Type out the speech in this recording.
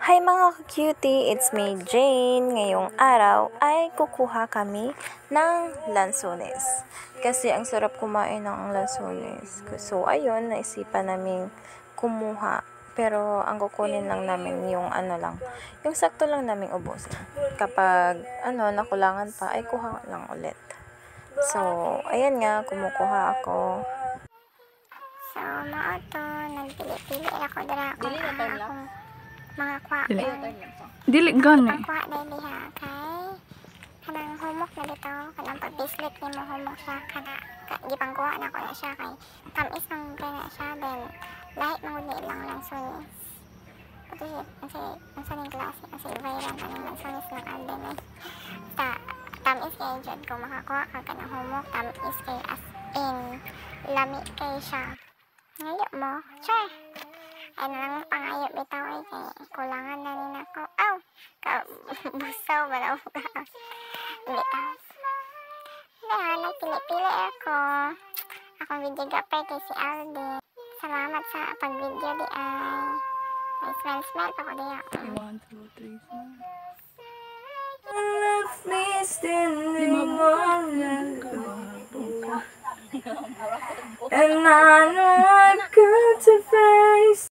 Hi mga cutie, it's me Jane. Ngayong araw ay kukuha kami ng lansones. Kasi ang sarap kumain ng lansones. So ayun, naisipan namin kumuha. Pero ang kukunin lang namin yung yung sakto lang namin ubos. Kapag nakulangan pa, ay kuha lang ulit. So, ayan nga, kumukuha ako. So, mao to, nagpili-pili ako dira kung akong mga kwa. Dili gani. Ang kwa na diha kay kanang humok na dito, kanang pag-bislit ni mo humok siya kada gipang kuha na ko na siya kay tamis ang kaya siya then light mahuli lang lansones. Kasi ang saning klase kasi viral kanang lansones ng Alden eh. Sa tamis kay dyan kung makakuha ka kanang humok, tamis kay as in lami kay siya. Ngayo mo, sure. Ay nalang pangayo bitaw ay kay kulangan na rin ako. Aw! Busaw ba na ka? Bitaw. Kaya nagpili-pili ako. Akong videographer kay si Aldi. Salamat sa pag-video di ay. May smell pa ko diya. 1, 2, 3, 4. Left me standing on and I know I got to face